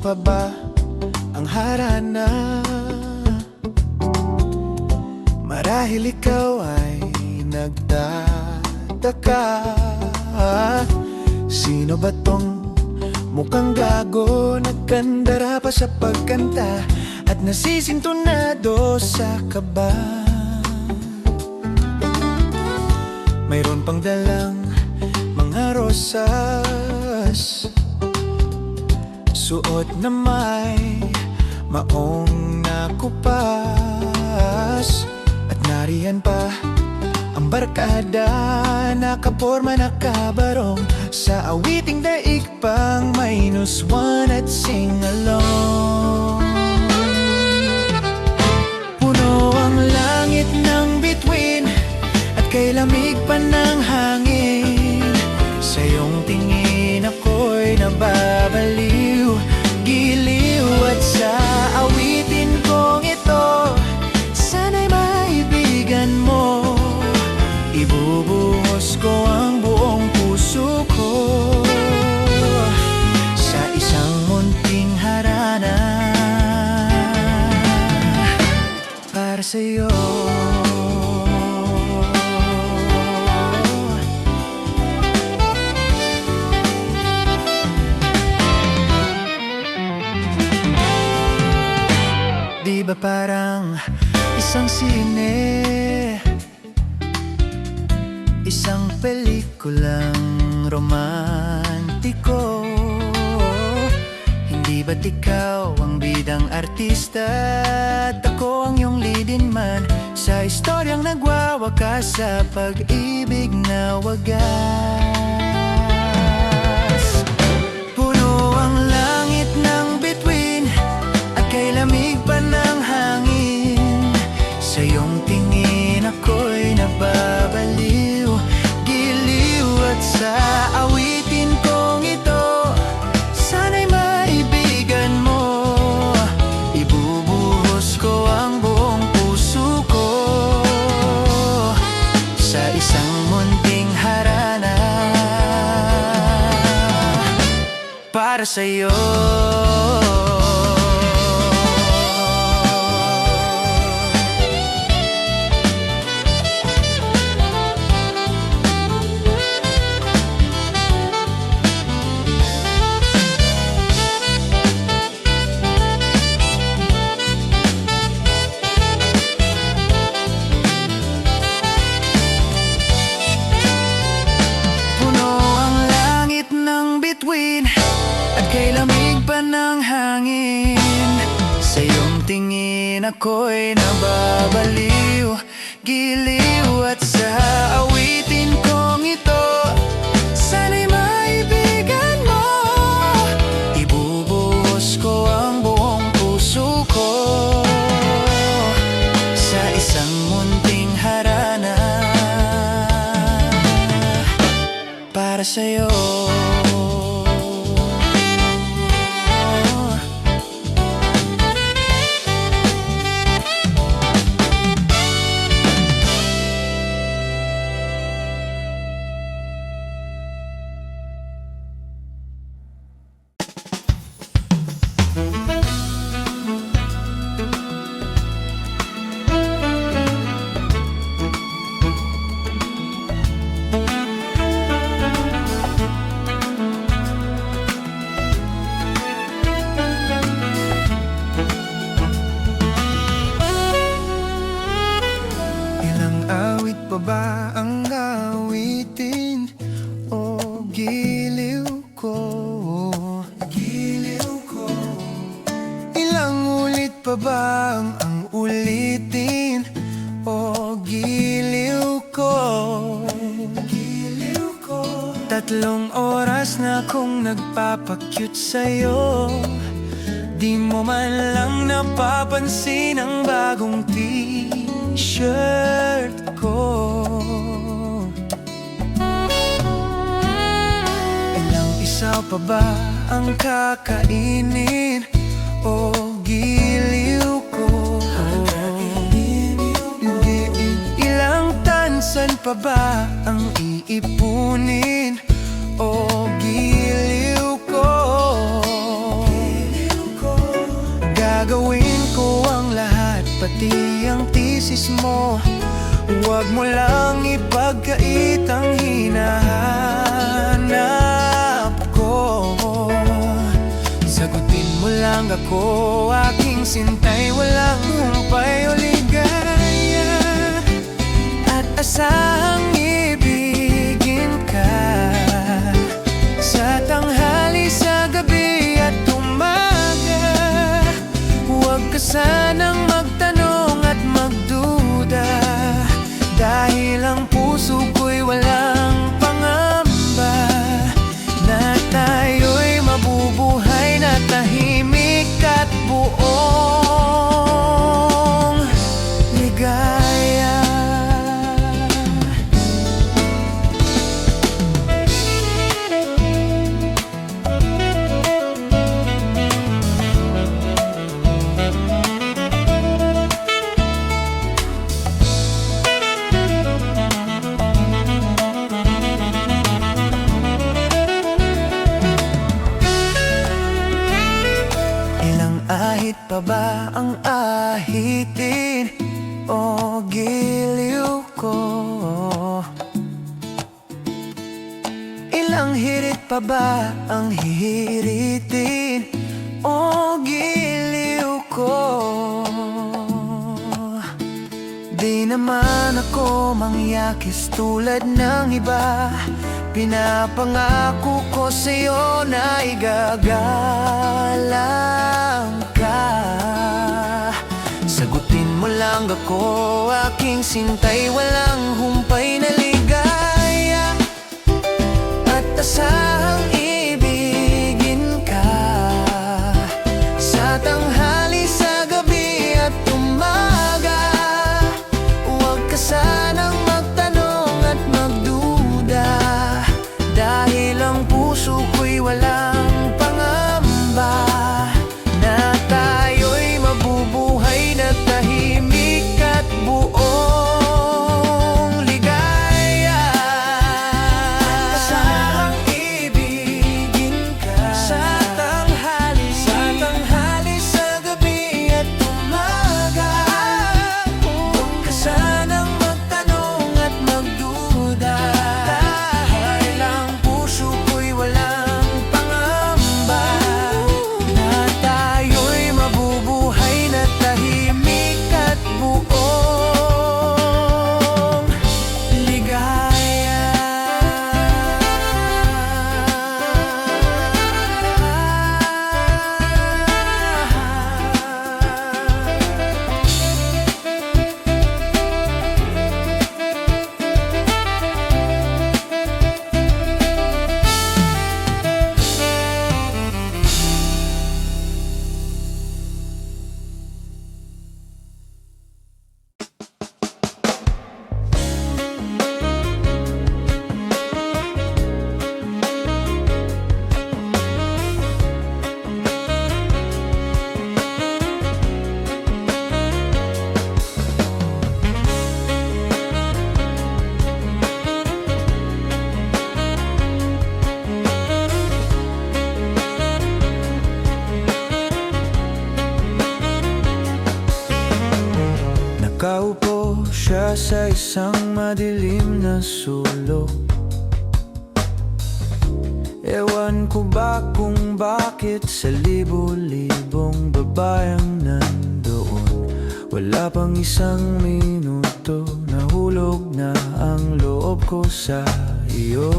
pa ba ang harana? Marahil ikaw ay nagtataka, sino ba tong mukhang gago? Nagkandara pa sa pagkanta at nasisintonado sa kaba. Mayroon pang dalang mga rosas, suot na may maong nakupas. At nariyan pa ang barkada, nakaporma nakabarong sa awiting daig pang -1 at sing-along. Puno ang langit ng bituin at kay lamig pa ng hangin. Sa iyong tingin ako'y nababaliw, giliw. At sa awitin kong ito, sana'y maibigan mo. Ibubuhos ko ang buong puso ko sa isang munting harana para sa'yo. Di ba parang isang sine, isang pelikulang romantiko? Hindi ba't ikaw ang bidang artista at ako ang iyong leading man sa istoryang nagwawakas sa pag-ibig na wagas? Puno ang langit ng bituin at kay lamig pa ng hangin. Sa iyong tingin ako'y nababaliw, giliw. At sa awitin kong ito, sana'y maibigan mo. Ibubuhos ko ang buong puso ko sa isang munting harana para sa'yo. At kay lamig pa ng hangin. Sa iyong tingin ako'y nababaliw, giliw. At sa awitin kong ito, sana'y maibigan mo. Ibubuhos ko ang buong puso ko sa isang munting harana para sa'yo. Pa ba ang awitin o giliw ko? Giliw ko. Ilang ulit pa ba ang ulitin o giliw ko? Giliw ko. 3 oras na kong nagpapakyut sa'yo, di mo man lang napapansin ang bagong t-shirt ko. Ilang isaw pa ba ang kakainin o giliw ko? Ilang tansan pa ba ang iipunin o giliw ko? Gagawin ko ang lahat, pati ang thesis mo. Huwag mo lang ipagkait ang hinahanap ko. Sagutin mo lang ako, aking sintay, walang humpay o ligaya. At asahang ibigin ka sa tanghali, sa gabi at umaga. Huwag ka sanang magtanong at magduda, dahil ang puso ko'y walang pangamba na tayo'y mabubuhay na tahimik at buong ligaya. Ahit pa ba ang ahitin o giliw ko? Ilang hirit pa ba ang hihiritin o giliw ko? Di naman ako mangyakis tulad ng iba. Pinapangako ko sa'yo na igagalang ka. Sagutin mo lang ako, aking sintay, walang humpay na ligaya. At asahang ibigin ka sa tanghali, sa gabi at umaga. Huwag ka sanang magtanong at magduda, dahil ang puso ko'y walang pangamba na tayo'y mabubuhay na tahimik at buong ligaya. Asahang ibigin ka sa tanghali, sa gabi at umaga. Huwag ka sanang magtanong at magduda, dahil ang puso ko'y walang pangamba na tayo'y mabubuhay na tahimik at buong ligaya. Nakaupo siya sa isang madilim na sulok. Ewan ko ba kung bakit sa libo-libong babayang nandoon. Wala pang isang minuto, nahulog na ang loob ko sa iyo.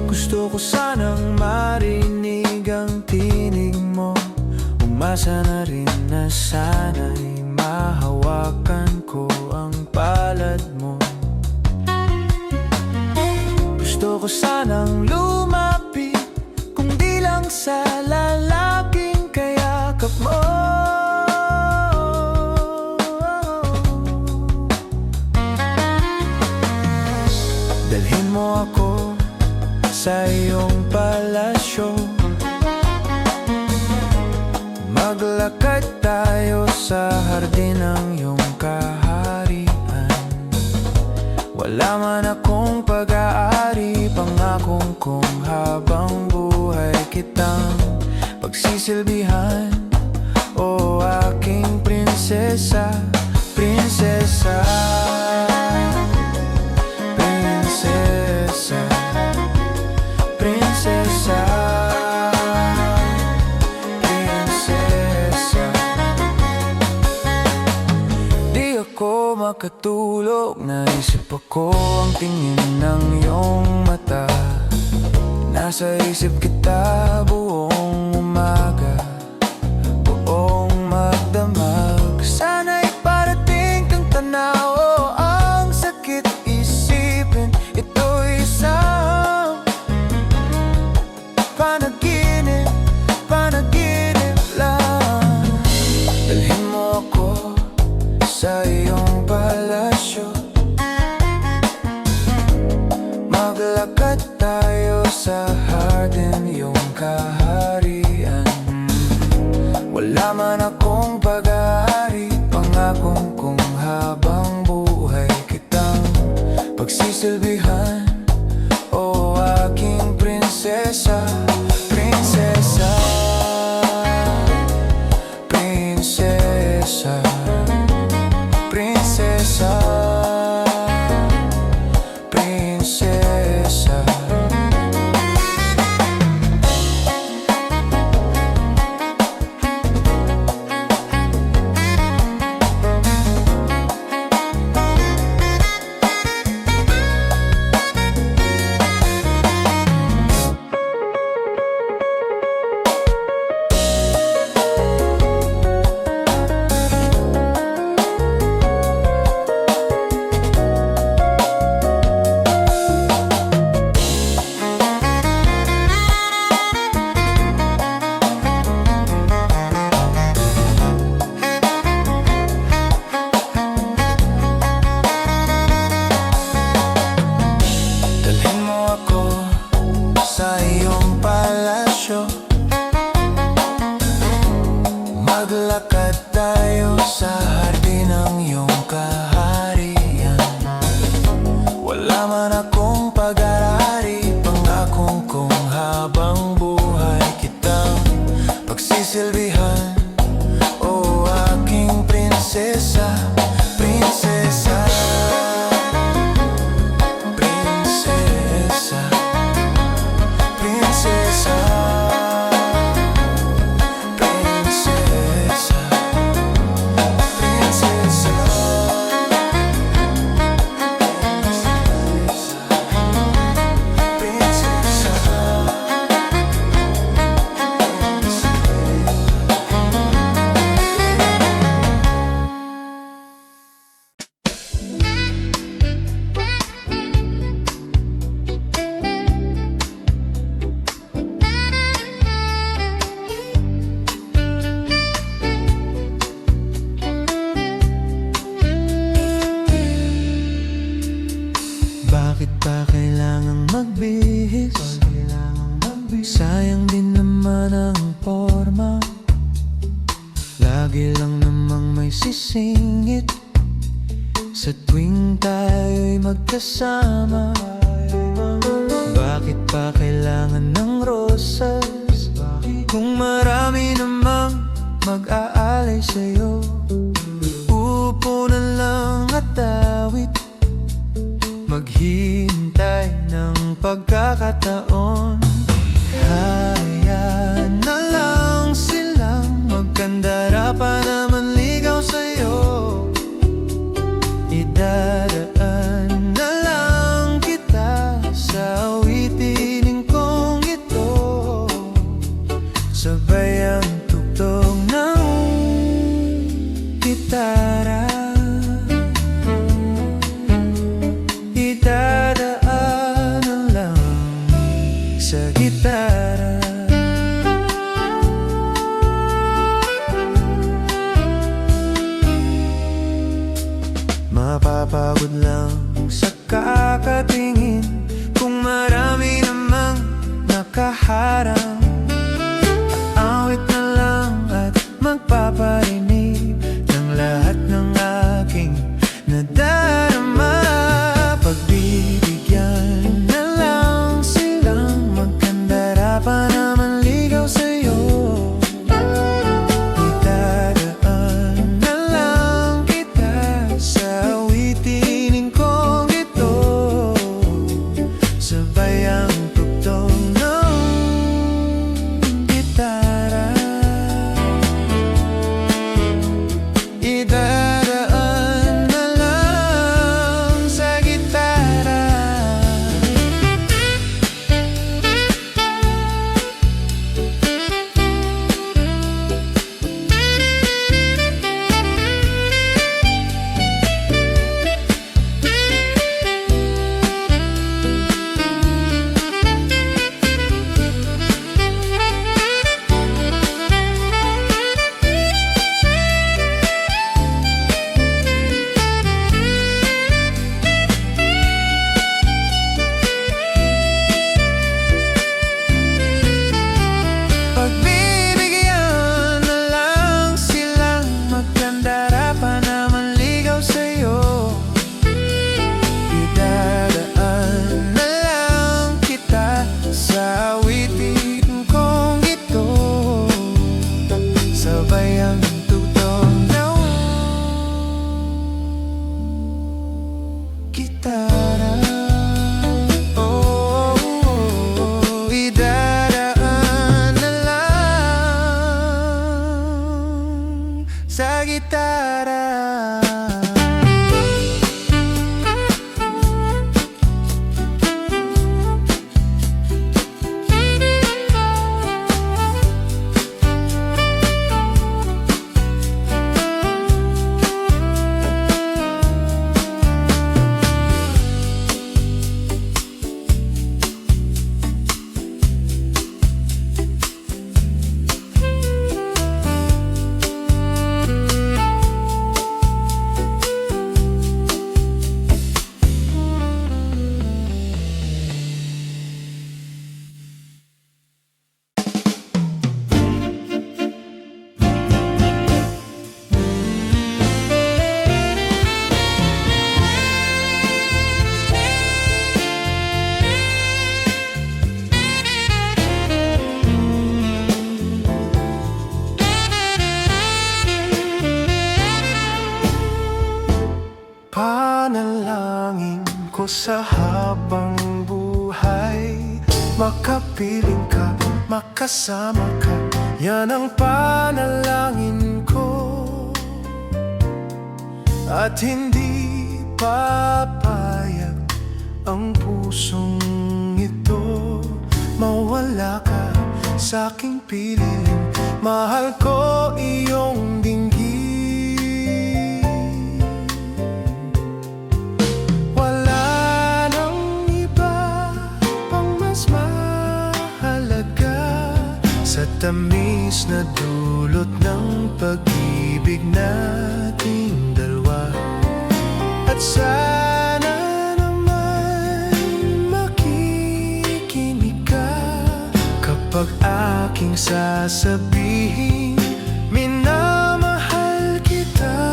Gusto ko sanang marinig ang tinig mo. Umasa na rin na sana'y mahawakan ko ang palad mo. Gusto ko sanang lumapit, kung di lang sa lalaking kayakap mo. Dalhin mo ako sa iyong palasyo, maglakad tayo sa hardin ng iyong kaharian. Wala man akong pag-aari, pangako pangakong kong habang buhay kitang pagsisilbihan. O aking prinsesa, prinsesa, prinsesa, prinsesa, prinsesa. Di ako makatulog, naisip ako ang tingin ng iyong mata. Nasa isip kita buong umaga, buong magdamag. Sana'y parating kang tanaw, ang sakit isipin. Ito'y isang panaginip, panaginip lang. Dalhin mo ako sa iyong palasyo, maglakad tayo sa hardin, iyong kaharian. Wala man akong pag-aari, pangakong kong habang buhay kitang pagsisilbihan. O aking prinsesa, prinsesa, prinsesa, prinsesa, prinsesa. Sa iyong palasyo, maglakad tayo sa hardin ng iyong kaharian. Wala man akong pag-aari, pangakong kong habang buhay kitang pagsisilbihan. O aking prinsesa, prinsesa, prinsesa, prinsesa, prinsesa, prinsesa, prinsesa. Bakit pa kailangang magbihis? Sayang din naman ang forma. Lagi lang namang may sisingit sa tuwing tayo'y magkasama. Bakit pa kailangan ng rosas kung marami namang mag-aalay sa'yo? Upo na lang at awit, maghihintay ng pagkakataon. Hayaan na lang silang magkandara pa naman ligaw sa'yo. Idadaan na lang kita sa awitinin kong ito, sabay ang tugtog ng gitara. Idadaan na lang sa gitara. Mapapagod lang sa kakatingin kung marami namang nakaharang. Awit na lang at magpaparinig ng lahat ng aking nadarama. Pagbibigyan na lang sila sabay ang tugtog ng gitara. Idadaan na lang sa gitara. Pagbibigyan na lang silang magkandara pa naman ligaw sa'yo. Idadaan na lang kita sa awitin kong ito. Sabay ang tugtog ng gitara. Sa gitara. Panalangin ko sa habang buhay, makapiling ka, makasama ka. Yan ang panalangin ko. At hindi papayag ang pusong ito mawala ka sa aking piling. Mahal ko iyong dinggin. Sa tamis na dulot ng pag-ibig nating dalawa. At sana naman makikinig ka kapag aking sasabihin minamahal kita.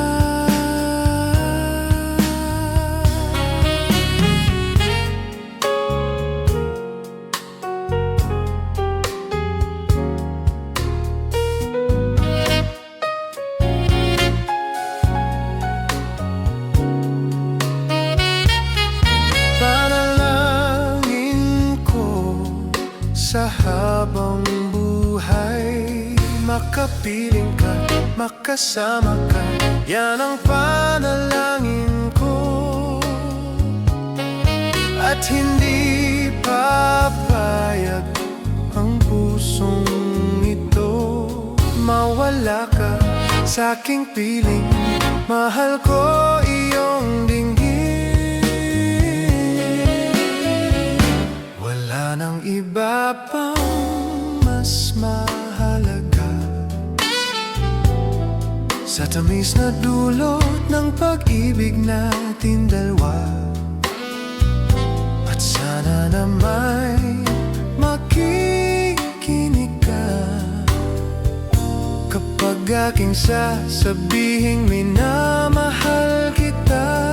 Sa habang buhay, makapiling ka, makasama ka. Yan ang panalangin ko. At hindi papayag ang pusong ito mawala ka sa aking piling. Mahal ko iyong dinggin. Wala nang iba pang mas mahalaga sa tamis na dulot ng pag-ibig natin dalawa. At sana na may makikinig ka kapag aking sasabihin minamahal kita.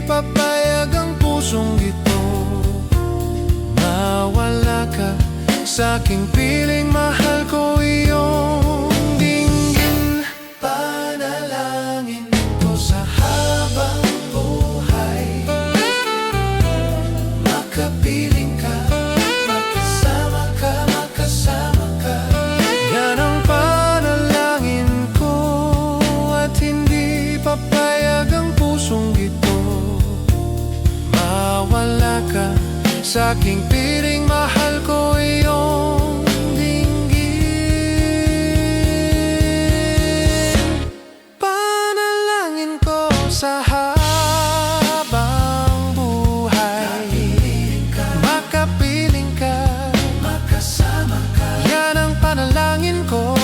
Papaya Sa'king piling mahal ko iyong dinggin. Panalangin ko sa habang buhay, makapiling ka, makasama ka, makasama ka. Yan ang panalangin ko, at hindi papayag ang pusong ito mawala ka. Sa'king piling mahal ko iyong dinggin. Panalangin ko sa habang buhay, makapiling ka, makasama ka. Yan ang panalangin ko.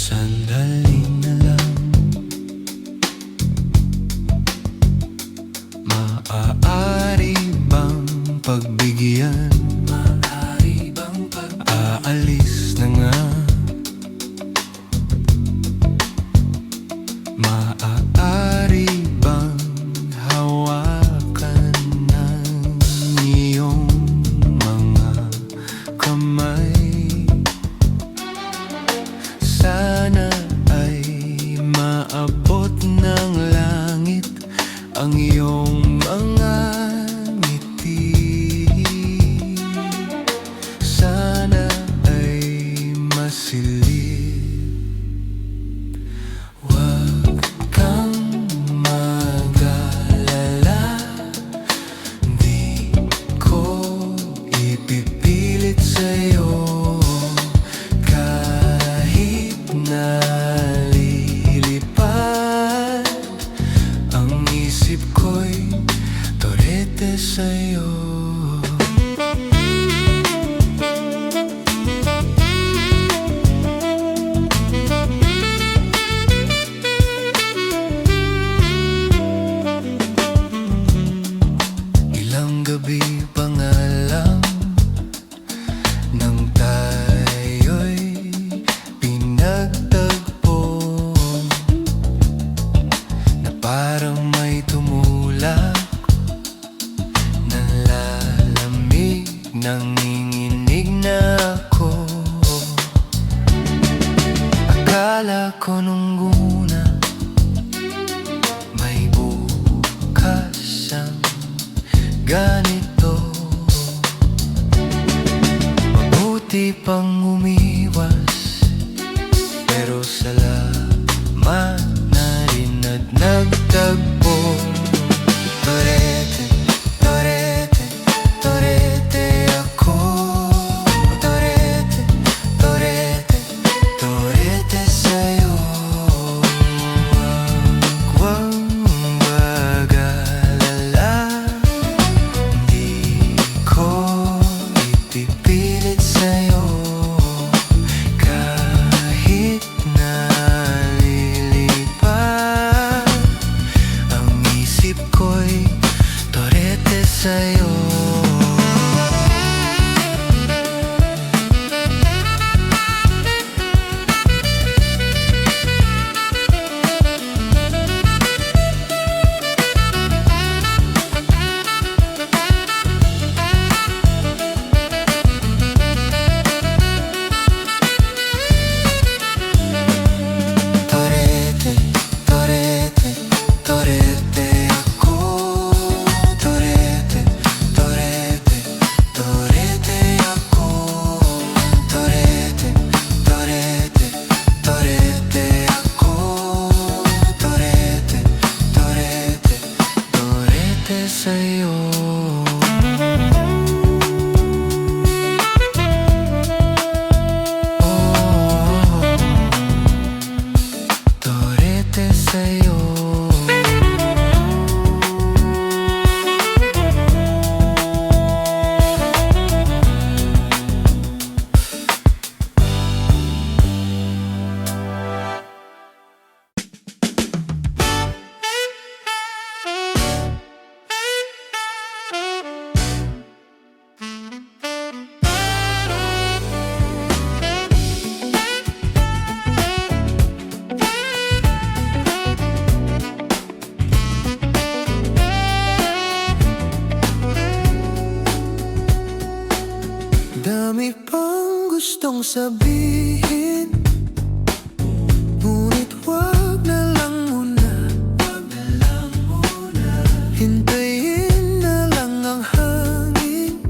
Sandali na lang, maaari bang pagbigyan? Maaari bang aalis na nga? Maaari bang hawakan ng iyong mga kamay? Sana ay maabot ng langit ang iyong mga ngiti. Sana ay masilip. Huwag kang mag-alala, di ko ipipilit sa'yo. Nalilipad ang isip ko'y torete sa'yo. Ilang gabi pa nga lang nang tayo'y pinagtagpo, na parang may tumulak, nalalamig, nanginginig na ako. Akala ko nung una may bukas siyang ganito. Mabuti pang umiwas, pero salamat na rin at nagtagpo. Torete, torete, torete ako. Torete, torete, torete sa'yo. Huwag mag-alala, di ko ipipilit sa'yo. Marami pang gustong sabihin, ngunit wag na lang muna. Hintayin na lang ang hangin,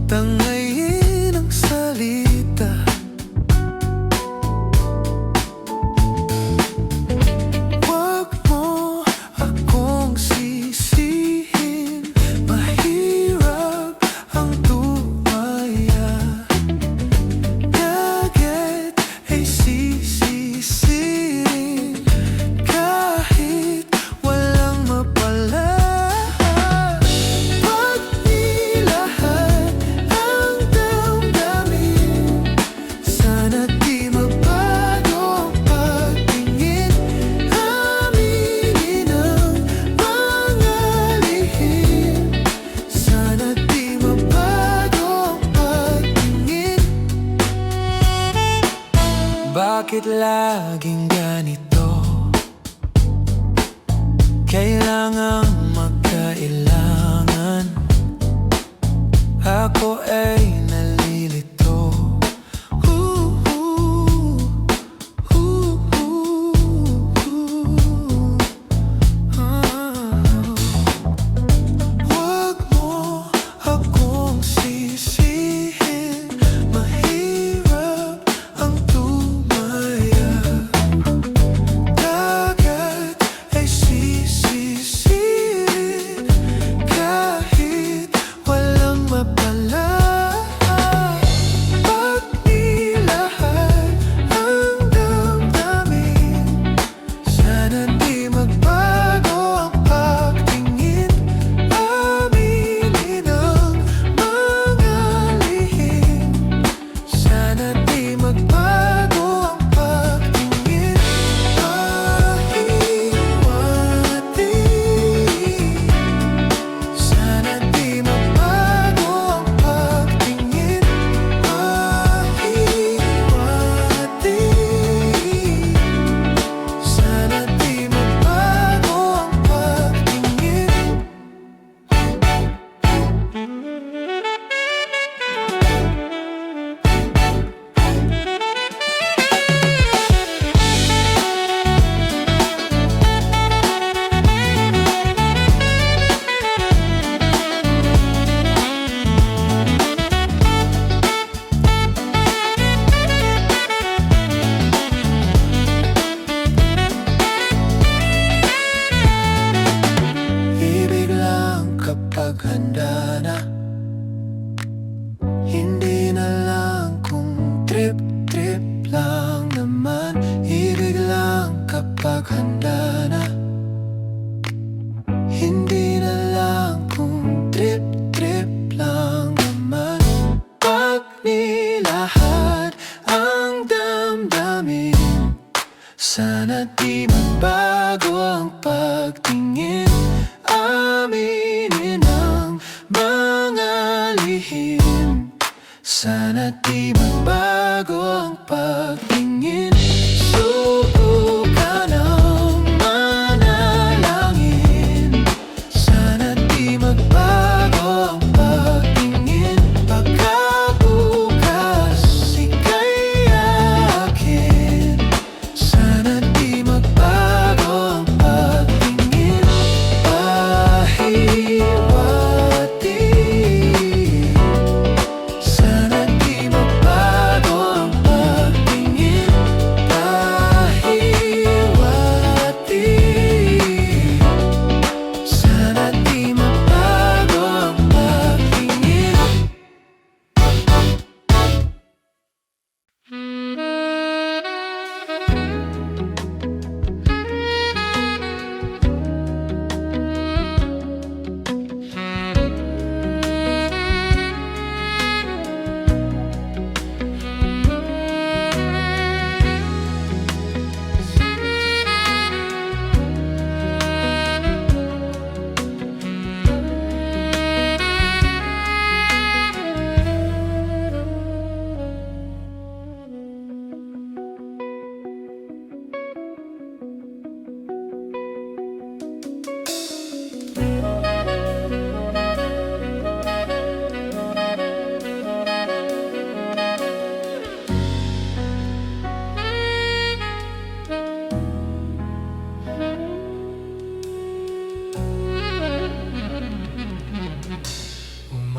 tangayin ang salita. Wag mo akong sisihin, mahirap ang tumaya. Dagat ay sisisirin kahit walang mapala. Pag nilahad ang damdamin, sana di mabago ang pagtingin. Aminin ang mga lihim, sana di mabago ang pagtingin. Bakit laging ganito? Kailangang magkailangan. Ako ay nalilito. Ooh, ooh, ooh, Wag mo akong sisihin, mahirap ang tumaya. Dagat ay sisisirin kahit walang mapala. Pag nilahad ang damdamin, sana di magbago ang pagtingin. Aminin ang mga lihim, sana di magbago ang pagtingin. Pahiwati, sana di magbago ang pagtingin. Pahiwati, sana di magbago ang pagtingin. Ibig lang kapag handa na, hindi na lang kung trip-trip lang naman. Ibig lang kapag handa na, hindi na lang kung trip-trip lang naman. Pag nilahad ang damdamin, sana di magbago ang pagtingin. Aminin ang mga lihim, sana di magbago ang pagtingin. Subukan ang manalangin, sana di magbago ang pagtingin. Pagkabukas ika'y akin, sana di magbago ang pagtingin. Pahiwati, sana di magbago ang pagtingin.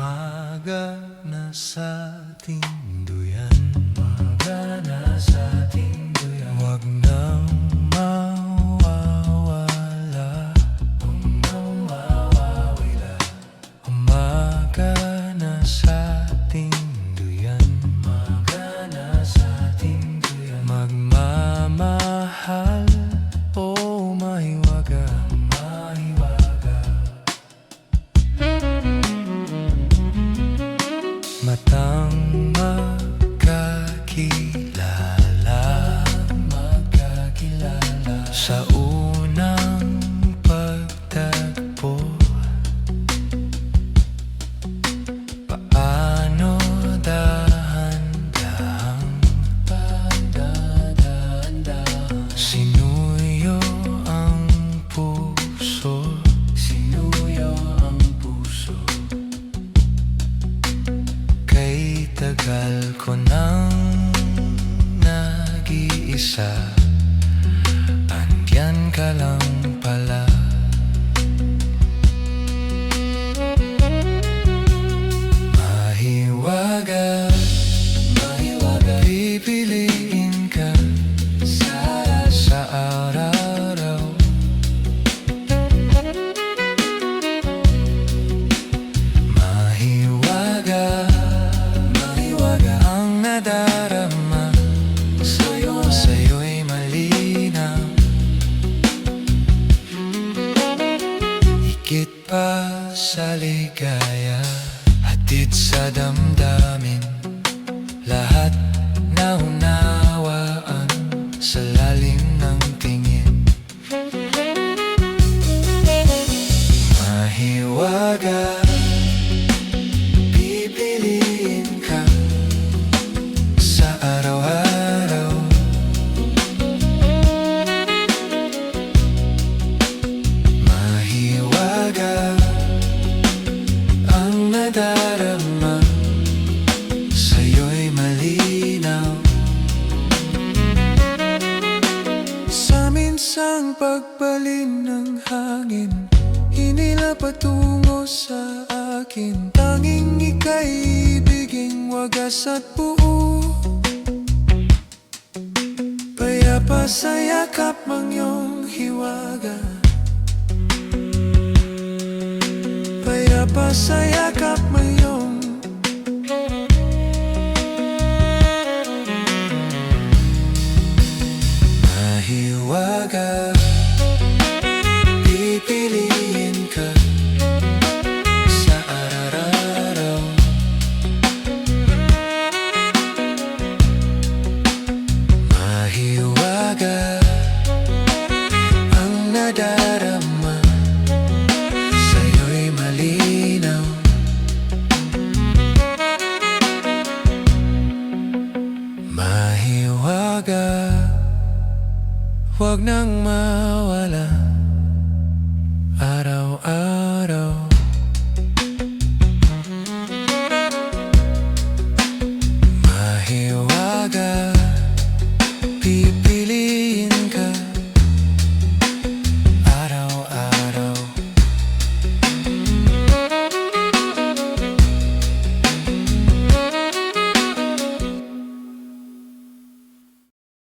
Umaga na sa ating duyan, umaga na sa ating duyan. Huwag nang mawawala, huwag nang mawawala. Umaga na sa ating duyan, umaga na sa ating duyan. Magmamahal o mahiwaga, mahiwaga. Matang magkakilala, magkakilala. Sa unang pagtagpo, paano dahan-dahang sinuyo ang puso, sinuyo ang puso. Kay tagal ko nang nag-iisa, andyan ka lang pala. Mahiwaga, mahiwaga, pipiliin ka sa araw-araw. Mahiwaga, ang nadarama sa'yo'y malinaw. Higit pa sa ligaya, hatid sa damdamin, lahat naunawaan sa lalim ng tingin. Mahiwaga, pipiliin ka sa araw-araw. Mahiwaga, ang nadarama sa'yo'y malinaw. Sa minsang pagbalin ng hangin, hinila patungo sa akin. Tanging ika'y ibiging wagas at buo, payapa sa yakap mang iyong hiwaga, payapa sa yakap mang iyong. Mahiwaga, pipiliin ka sa araw-araw. Mahiwaga, ang nadarama sa'yo'y malinaw. Mahiwaga, huwag nang mawawala.